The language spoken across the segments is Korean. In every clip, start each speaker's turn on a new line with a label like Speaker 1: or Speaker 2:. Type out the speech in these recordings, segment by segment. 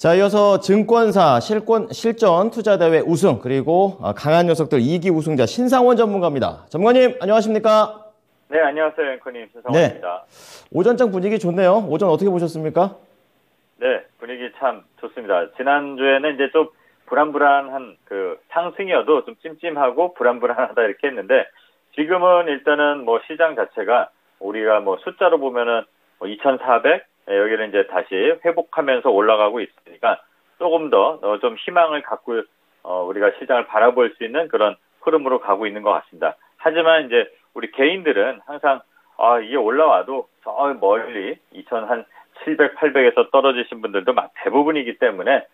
Speaker 1: 자, 이어서 증권사 실전 투자대회 우승, 그리고 강한 녀석들 2기 우승자 신상원 전문가입니다. 전문가님, 안녕하십니까?
Speaker 2: 네, 안녕하세요. 앵커님. 신상원입니다.
Speaker 1: 네. 오전장 분위기 좋네요. 오전 어떻게 보셨습니까?
Speaker 2: 네, 분위기 참 좋습니다. 지난주에는 이제 좀 불안불안한 그 상승이어도 좀 찜찜하고 불안불안하다 이렇게 했는데, 지금은 일단은 뭐 시장 자체가 우리가 뭐 숫자로 보면은 뭐 2,400, 여기는 이제 다시 회복하면서 올라가고 있으니까 조금 더 좀 희망을 갖고 우리가 시장을 바라볼 수 있는 그런 흐름으로 가고 있는 것 같습니다. 하지만 이제 우리 개인들은 항상 이게 올라와도 저 멀리 2,700, 800에서 떨어지신 분들도 대부분이기 때문에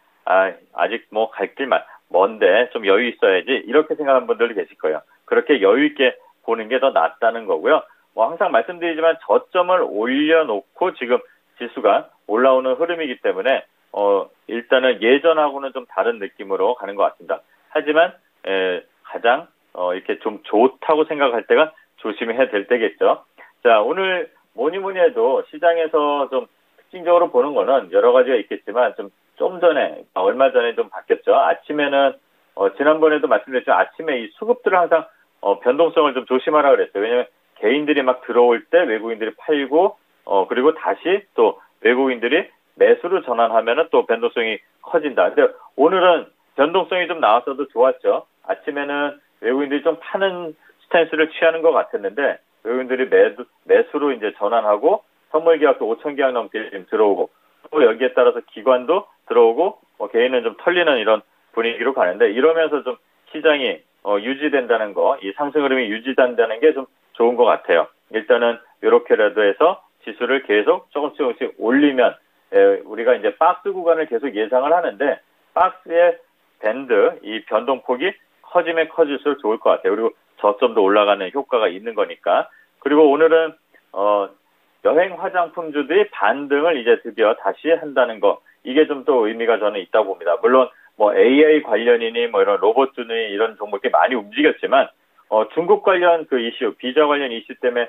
Speaker 2: 아직 뭐 갈 길 먼데 좀 여유 있어야지 이렇게 생각하는 분들도 계실 거예요. 그렇게 여유 있게 보는 게 더 낫다는 거고요. 뭐 항상 말씀드리지만 저점을 올려놓고 지금 지수가 올라오는 흐름이기 때문에 일단은 예전하고는 좀 다른 느낌으로 가는 것 같습니다. 하지만 가장 이렇게 좀 좋다고 생각할 때가 조심해야 될 때겠죠. 자, 오늘 뭐니 해도 시장에서 좀 특징적으로 보는 거는 여러 가지가 있겠지만 좀 전에 얼마 전에 좀 바뀌었죠. 아침에는 지난번에도 말씀드렸지만 아침에 이 수급들을 항상 변동성을 좀 조심하라 그랬어요. 왜냐하면 개인들이 막 들어올 때 외국인들이 팔고 그리고 다시 또 외국인들이 매수로 전환하면은 또 변동성이 커진다. 근데 오늘은 변동성이 좀 나왔어도 좋았죠. 아침에는 외국인들이 좀 파는 스탠스를 취하는 것 같았는데 외국인들이 매수로 이제 전환하고 선물 계약도 5천 계약 넘게 지금 들어오고 또 여기에 따라서 기관도 들어오고 개인은 좀 털리는 이런 분위기로 가는데 이러면서 좀 시장이 유지된다는 거, 이 상승 흐름이 유지된다는 게 좀 좋은 것 같아요. 일단은 이렇게라도 해서 지수를 계속 조금씩 올리면 우리가 이제 박스 구간을 계속 예상을 하는데 박스의 밴드, 이 변동폭이 커지면 커질수록 좋을 것 같아요. 그리고 저점도 올라가는 효과가 있는 거니까. 그리고 오늘은 여행 화장품주들이 반등을 이제 드디어 다시 한다는 거, 이게 좀 또 의미가 저는 있다고 봅니다. 물론 뭐 AI 관련이니 뭐 이런 로봇주니 이런 종목이 많이 움직였지만 중국 관련 그 이슈, 비자 관련 이슈 때문에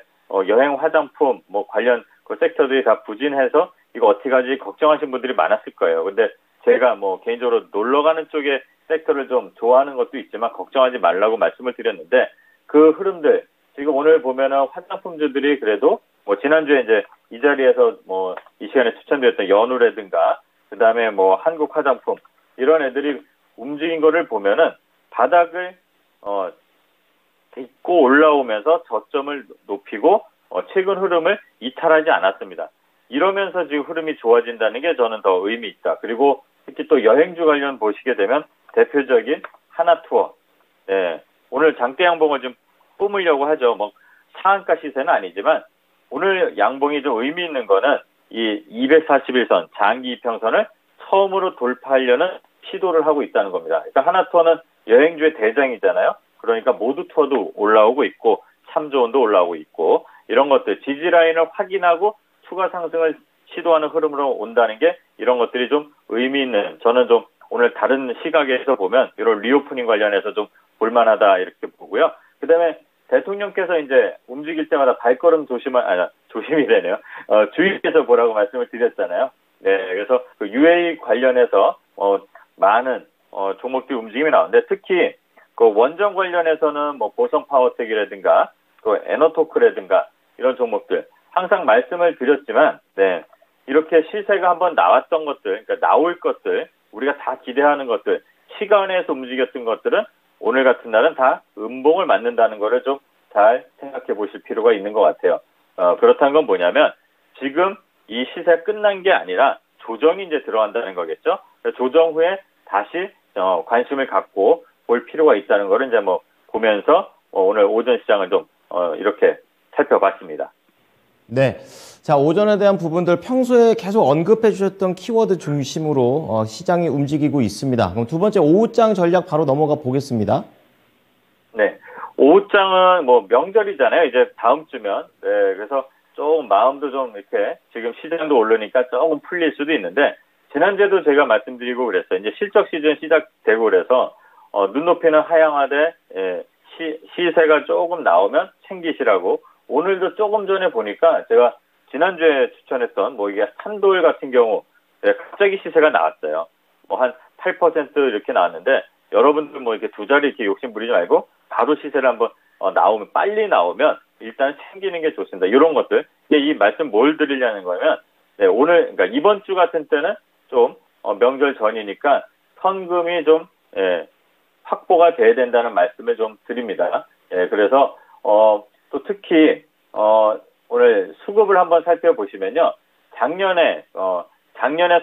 Speaker 2: 여행 화장품 뭐 관련 그 섹터들이 다 부진해서 이거 어떻게 하지 걱정하신 분들이 많았을 거예요. 근데 제가 뭐 개인적으로 놀러 가는 쪽에 섹터를 좀 좋아하는 것도 있지만 걱정하지 말라고 말씀을 드렸는데 그 흐름들 지금 오늘 보면은 화장품주들이 그래도 뭐 지난주에 이제 이 자리에서 뭐 이 시간에 추천드렸던 연우라든가 그다음에 뭐 한국 화장품 이런 애들이 움직인 거를 보면은 바닥을 딛고 올라오면서 저점을 높이고 최근 흐름을 이탈하지 않았습니다. 이러면서 지금 흐름이 좋아진다는 게 저는 더 의미 있다. 그리고 특히 또 여행주 관련 보시게 되면 대표적인 하나투어. 네, 오늘 장대 양봉을 좀 뿜으려고 하죠. 뭐 상한가 시세는 아니지만 오늘 양봉이 좀 의미 있는 거는 이 241선 장기 이평선을 처음으로 돌파하려는 시도를 하고 있다는 겁니다. 그러니까 하나투어는 여행주의 대장이잖아요. 그러니까 모두 투어도 올라오고 있고 참조원도 올라오고 있고 이런 것들 지지라인을 확인하고 추가 상승을 시도하는 흐름으로 온다는 게 이런 것들이 좀 의미 있는 조금 좀 오늘 다른 시각에서 보면 이런 리오프닝 관련해서 좀 볼만하다 이렇게 보고요. 그다음에 대통령께서 이제 움직일 때마다 발걸음 조심이 되네요. 주의해서 보라고 말씀을 드렸잖아요. 네, 그래서 그 UA 관련해서 많은 종목들이 움직임이 나오는데 특히 그 원전 관련해서는 뭐 보성 파워텍이라든가 또 에너토크라든가 이런 종목들 항상 말씀을 드렸지만 네, 이렇게 시세가 한번 나왔던 것들, 그러니까 나올 것들, 우리가 다 기대하는 것들, 시간에서 움직였던 것들은 오늘 같은 날은 다 음봉을 맞는다는 거를 좀 잘 생각해 보실 필요가 있는 것 같아요. 그렇다는 건 뭐냐면 지금 이 시세 끝난 게 아니라 조정이 이제 들어간다는 거겠죠. 조정 후에 다시 관심을 갖고 볼 필요가 있다는 거를 이제 뭐 보면서 오늘 오전 시장을 좀 이렇게 살펴봤습니다.
Speaker 1: 네. 자, 오전에 대한 부분들 평소에 계속 언급해 주셨던 키워드 중심으로 시장이 움직이고 있습니다. 그럼 두 번째 오후장 전략 바로 넘어가 보겠습니다.
Speaker 2: 네. 오후장은 뭐 명절이잖아요. 이제 다음 주면. 네. 그래서 조금 마음도 좀 이렇게 지금 시장도 오르니까 조금 풀릴 수도 있는데 지난주에도 제가 말씀드리고 그랬어요. 이제 실적 시즌 시작되고 그래서 눈높이는 하향하되 시세가 조금 나오면 챙기시라고 오늘도 조금 전에 보니까 제가 지난주에 추천했던 뭐 이게 산돌 같은 경우 네, 갑자기 시세가 나왔어요. 뭐 한 8% 이렇게 나왔는데 여러분들 뭐 이렇게 두 자리 이렇게 욕심 부리지 말고 바로 시세를 한번 나오면 빨리 나오면 일단 챙기는 게 좋습니다. 이런 것들. 이 말씀 뭘 드리려는 거면 네, 오늘 그러니까 이번 주 같은 때는 좀 명절 전이니까 현금이 좀 확보가 돼야 된다는 말씀을 좀 드립니다. 그래서 또 특히 오늘 수급을 한번 살펴보시면요. 작년에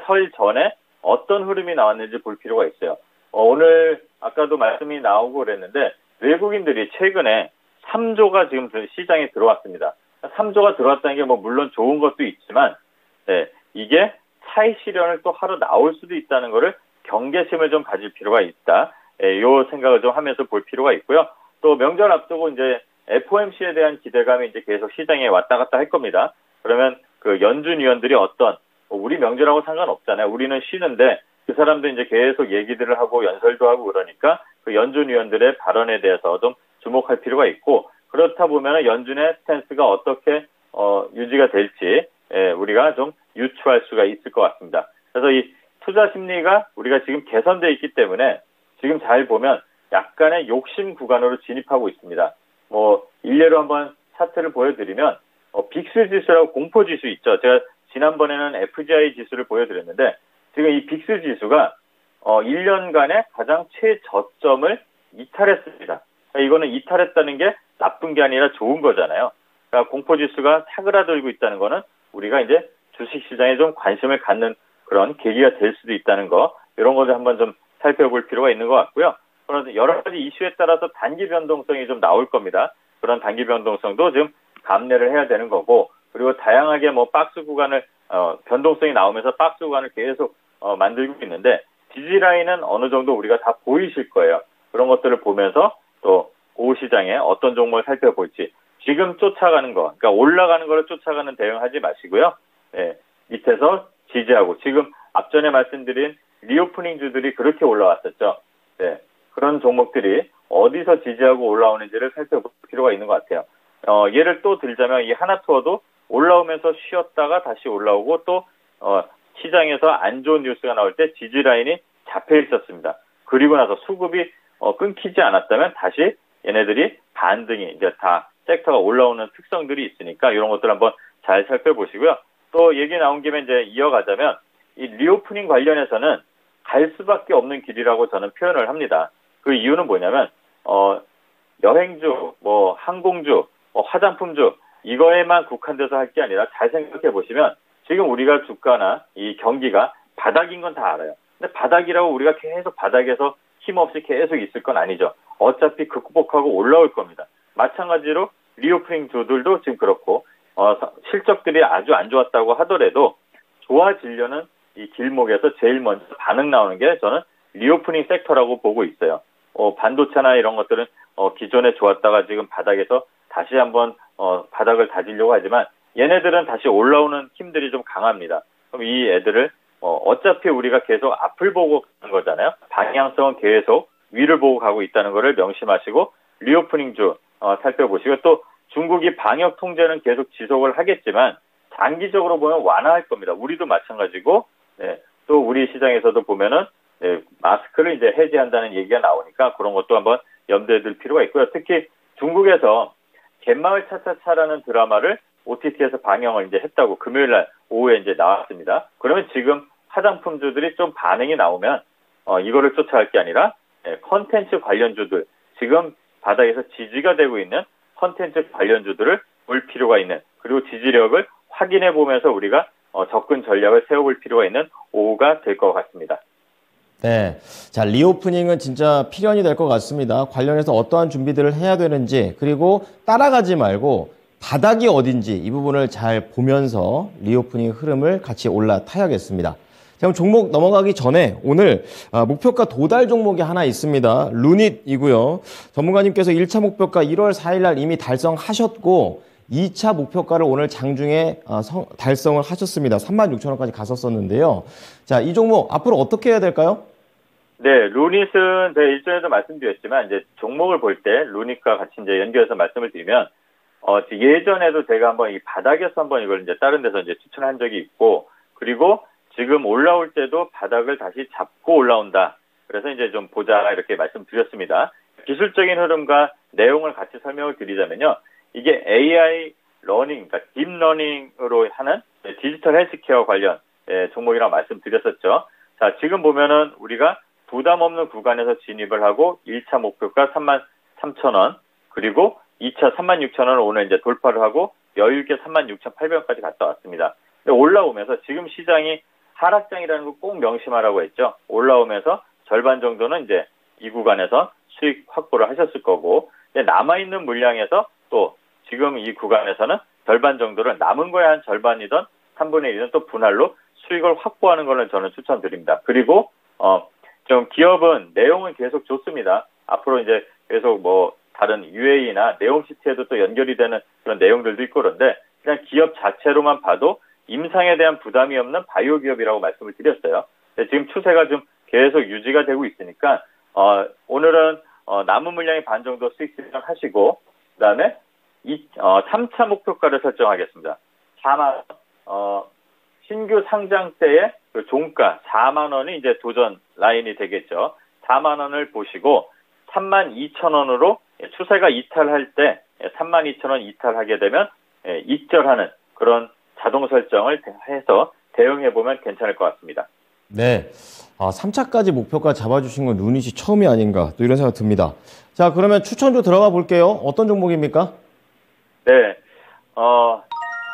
Speaker 2: 설 전에 어떤 흐름이 나왔는지 볼 필요가 있어요. 오늘 아까도 말씀이 나오고 그랬는데 외국인들이 최근에 3조가 지금 시장에 들어왔습니다. 3조가 들어왔다는 게 뭐 물론 좋은 것도 있지만 이게 차익 실현을 또 하러 나올 수도 있다는 거를 경계심을 좀 가질 필요가 있다. 요 생각을 좀 하면서 볼 필요가 있고요. 또 명절 앞두고 이제 FOMC에 대한 기대감이 이제 계속 시장에 왔다 갔다 할 겁니다. 그러면 그 연준 위원들이 우리 명절하고 상관없잖아요. 우리는 쉬는데 그 사람도 이제 계속 얘기들을 하고 연설도 하고 그러니까 그 연준 위원들의 발언에 대해서 좀 주목할 필요가 있고 그렇다 보면 연준의 스탠스가 어떻게 유지가 될지 우리가 좀 유추할 수가 있을 것 같습니다. 그래서 이 투자 심리가 우리가 지금 개선되어 있기 때문에 지금 잘 보면 약간의 욕심 구간으로 진입하고 있습니다. 뭐 일례로 한번 차트를 보여드리면 빅스 지수라고 공포 지수 있죠. 제가 지난번에는 FGI 지수를 보여드렸는데 지금 이 빅스 지수가 1년간의 가장 최저점을 이탈했습니다. 그러니까 이거는 이탈했다는 게 나쁜 게 아니라 좋은 거잖아요. 그러니까 공포 지수가 사그라들고 있다는 거는 우리가 이제 주식시장에 좀 관심을 갖는 그런 계기가 될 수도 있다는 거 이런 것을 한번 좀 살펴볼 필요가 있는 것 같고요. 그런데 여러 가지 이슈에 따라서 단기 변동성이 좀 나올 겁니다. 그런 단기 변동성도 좀 감내를 해야 되는 거고 그리고 다양하게 뭐 박스 구간을 변동성이 나오면서 박스 구간을 계속 만들고 있는데 지지라인은 어느 정도 우리가 다 보이실 거예요. 그런 것들을 보면서 또 그 시장에 어떤 종목을 살펴볼지 지금 쫓아가는 거, 그러니까 올라가는 거를 쫓아가는 대응하지 마시고요. 밑에서 지지하고 지금 앞전에 말씀드린 리오프닝 주들이 그렇게 올라왔었죠. 그런 종목들이 어디서 지지하고 올라오는지를 살펴볼 필요가 있는 것 같아요. 예를 또 들자면 이 하나투어도 올라오면서 쉬었다가 다시 올라오고 또 시장에서 안 좋은 뉴스가 나올 때 지지 라인이 잡혀 있었습니다. 그리고 나서 수급이 끊기지 않았다면 다시 얘네들이 반등이 이제 다 섹터가 올라오는 특성들이 있으니까 이런 것들 한번 잘 살펴보시고요. 또 얘기 나온 김에 이제 이어가자면 이 리오프닝 관련해서는 갈 수밖에 없는 길이라고 저는 표현을 합니다. 그 이유는 뭐냐면 여행주, 뭐 항공주, 화장품주 이거에만 국한돼서 할 게 아니라 잘 생각해 보시면 지금 우리가 주가나 이 경기가 바닥인 건 다 알아요. 근데 바닥이라고 우리가 계속 바닥에서 힘없이 계속 있을 건 아니죠. 어차피 극복하고 올라올 겁니다. 마찬가지로 리오프닝 주들도 지금 그렇고 실적들이 아주 안 좋았다고 하더라도 좋아지려는 이 길목에서 제일 먼저 반응 나오는 게 저는 리오프닝 섹터라고 보고 있어요. 반도체나 이런 것들은 기존에 좋았다가 지금 바닥에서 다시 한번 바닥을 다지려고 하지만 얘네들은 다시 올라오는 힘들이 좀 강합니다. 그럼 이 애들을 어차피 우리가 계속 앞을 보고 가는 거잖아요. 방향성은 계속 위를 보고 가고 있다는 것을 명심하시고 리오프닝주 살펴보시고 또 중국이 방역 통제는 계속 지속을 하겠지만 장기적으로 보면 완화할 겁니다. 우리도 마찬가지고 또 우리 시장에서도 보면은 마스크를 이제 해제한다는 얘기가 나오니까 그런 것도 한번 염두에 둘 필요가 있고요. 특히 중국에서 갯마을 차차차라는 드라마를 OTT에서 방영을 이제 했다고 금요일 날 오후에 이제 나왔습니다. 그러면 지금 화장품주들이 좀 반응이 나오면 이거를 쫓아갈 게 아니라 컨텐츠 관련주들 지금 바닥에서 지지가 되고 있는 컨텐츠 관련주들을 볼 필요가 있는 그리고 지지력을 확인해 보면서 우리가 접근 전략을 세워볼 필요가 있는 오후가 될 것 같습니다.
Speaker 1: 네. 자, 리오프닝은 진짜 필연이 될 것 같습니다. 관련해서 어떠한 준비들을 해야 되는지, 그리고 따라가지 말고 바닥이 어딘지 이 부분을 잘 보면서 리오프닝 흐름을 같이 올라타야겠습니다. 자, 그럼 종목 넘어가기 전에 오늘 목표가 도달 종목이 하나 있습니다. 루닛이고요. 전문가님께서 1차 목표가 1월 4일 날 이미 달성하셨고 2차 목표가를 오늘 장중에 달성을 하셨습니다. 36,000원까지 갔었었는데요. 자, 이 종목 앞으로 어떻게 해야 될까요?
Speaker 2: 네, 루닛은 제가 일전에도 말씀드렸지만 이제 종목을 볼 때 루닛과 같이 이제 연결해서 말씀을 드리면 예전에도 제가 한번 이 바닥에서 한번 이걸 이제 다른 데서 이제 추천한 적이 있고 그리고 지금 올라올 때도 바닥을 다시 잡고 올라온다. 그래서 이제 좀 보자 이렇게 말씀드렸습니다. 기술적인 흐름과 내용을 같이 설명을 드리자면요. 이게 AI 러닝, 그러니까 딥러닝으로 하는 디지털 헬스케어 관련 종목이라고 말씀드렸었죠. 자, 지금 보면은 우리가 부담 없는 구간에서 진입을 하고 1차 목표가 33,000원, 그리고 2차 36,000원을 오늘 이제 돌파를 하고 여유있게 36,800원까지 갔다 왔습니다. 근데 올라오면서 지금 시장이 하락장이라는 거 꼭 명심하라고 했죠. 올라오면서 절반 정도는 이제 이 구간에서 수익 확보를 하셨을 거고, 남아있는 물량에서 또 지금 이 구간에서는 절반 정도를 남은 거에 한 절반이든 3분의 1은 또 분할로 수익을 확보하는 거는 저는 추천드립니다. 그리고 좀 기업은 내용은 계속 좋습니다. 앞으로 이제 계속 뭐 다른 UAE나 네옴시티에도 또 연결이 되는 그런 내용들도 있고 그런데 그냥 기업 자체로만 봐도 임상에 대한 부담이 없는 바이오 기업이라고 말씀을 드렸어요. 지금 추세가 좀 계속 유지가 되고 있으니까 오늘은 남은 물량의 반 정도 수익 실현하시고 그다음에 3차 목표가를 설정하겠습니다. 4만 원. 신규 상장 때의 그 종가 4만 원이 이제 도전 라인이 되겠죠. 4만 원을 보시고 32,000원으로 추세가 이탈할 때 32,000원 이탈하게 되면 익절하는 그런 자동 설정을 해서 대응해보면 괜찮을 것 같습니다.
Speaker 1: 네. 3차까지 목표가 잡아주신 건 루닛이 처음이 아닌가 또 이런 생각 듭니다. 자, 그러면 추천주 들어가 볼게요. 어떤 종목입니까?
Speaker 2: 네.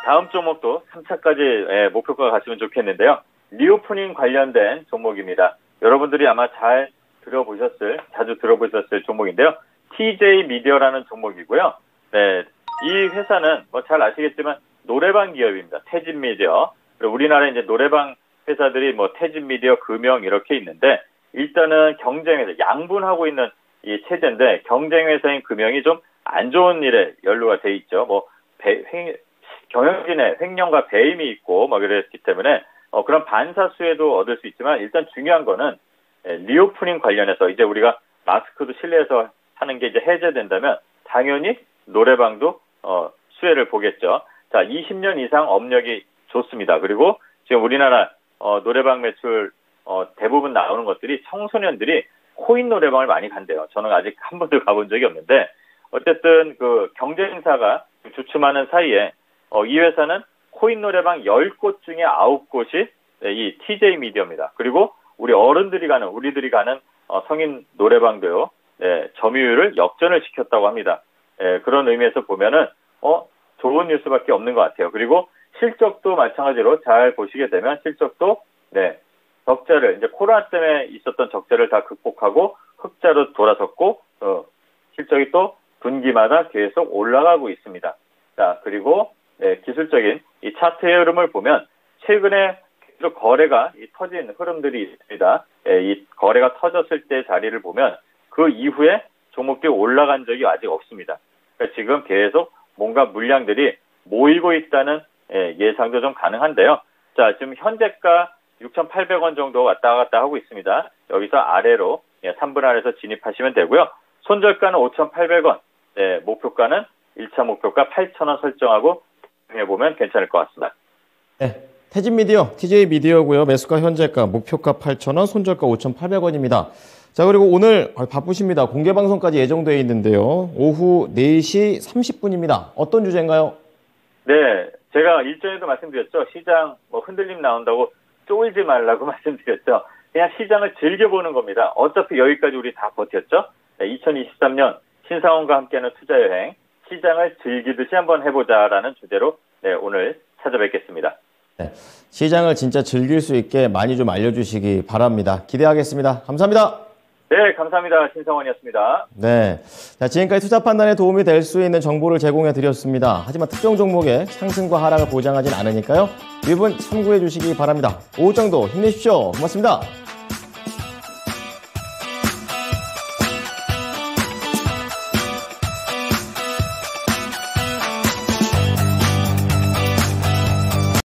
Speaker 2: 다음 종목도 3차까지 목표가 갔으면 좋겠는데요. 리오프닝 관련된 종목입니다. 여러분들이 아마 자주 들어보셨을 종목인데요. TJ 미디어라는 종목이고요. 네. 이 회사는 뭐 잘 아시겠지만 노래방 기업입니다. 태진 미디어. 그리고 우리나라에 이제 노래방 회사들이 뭐 태진 미디어, 금영 이렇게 있는데 일단은 경쟁회사, 양분하고 있는 이 체제인데 경쟁회사인 금영이 좀 안 좋은 일에 연루가 돼 있죠. 뭐 경영진의 횡령과 배임이 있고 뭐 그랬기 때문에 그런 반사수혜도 얻을 수 있지만 일단 중요한 거는 리오프닝 관련해서 이제 우리가 마스크도 실내에서 하는 게 이제 해제된다면 당연히 노래방도 수혜를 보겠죠. 자, 20년 이상 업력이 좋습니다. 그리고 지금 우리나라 노래방 매출 대부분 나오는 것들이 청소년들이 코인 노래방을 많이 간대요. 저는 아직 한 번도 가본 적이 없는데 어쨌든 그 경쟁사가 주춤하는 사이에 이 회사는 코인 노래방 10곳 중에 9곳이 이 TJ 미디어입니다. 그리고 우리들이 가는 성인 노래방도요. 네, 점유율을 역전을 시켰다고 합니다. 그런 의미에서 보면은 좋은 뉴스밖에 없는 것 같아요. 그리고 실적도 마찬가지로 잘 보시게 되면 실적도 적자를 이제 코로나 때문에 있었던 적자를 다 극복하고 흑자로 돌아섰고 실적이 또 분기마다 계속 올라가고 있습니다. 자, 그리고 기술적인 이 차트의 흐름을 보면 최근에 계속 거래가 터진 흐름들이 있습니다. 이 거래가 터졌을 때 자리를 보면 그 이후에 종목들이 올라간 적이 아직 없습니다. 그러니까 지금 계속 뭔가 물량들이 모이고 있다는 예상도 좀 가능한데요. 자, 지금 현재가 6,800원 정도 왔다 갔다 하고 있습니다. 여기서 아래로 3분 안에서 진입하시면 되고요. 손절가는 5,800원, 목표가는 1차 목표가 8,000원 설정하고 해보면 괜찮을 것 같습니다.
Speaker 1: 네, 태진 미디어, TJ 미디어고요. 매수가 현재가, 목표가 8,000원, 손절가 5,800원입니다. 자, 그리고 오늘 바쁘십니다. 공개 방송까지 예정되어 있는데요. 오후 4시 30분입니다. 어떤 주제인가요?
Speaker 2: 네, 제가 일전에도 말씀드렸죠. 시장 흔들림 나온다고 쫄지 말라고 말씀드렸죠. 그냥 시장을 즐겨보는 겁니다. 어차피 여기까지 우리 다 버텼죠. 2023년 신상원과 함께하는 투자여행, 시장을 즐기듯이 한번 해보자라는 주제로 오늘 찾아뵙겠습니다.
Speaker 1: 네, 시장을 진짜 즐길 수 있게 많이 좀 알려주시기 바랍니다. 기대하겠습니다. 감사합니다.
Speaker 2: 네, 감사합니다. 신상원이었습니다.
Speaker 1: 네, 자, 지금까지 투자 판단에 도움이 될 수 있는 정보를 제공해 드렸습니다. 하지만 특정 종목의 상승과 하락을 보장하진 않으니까요. 이 부분 참고해 주시기 바랍니다. 오후 정도 힘내십시오. 고맙습니다.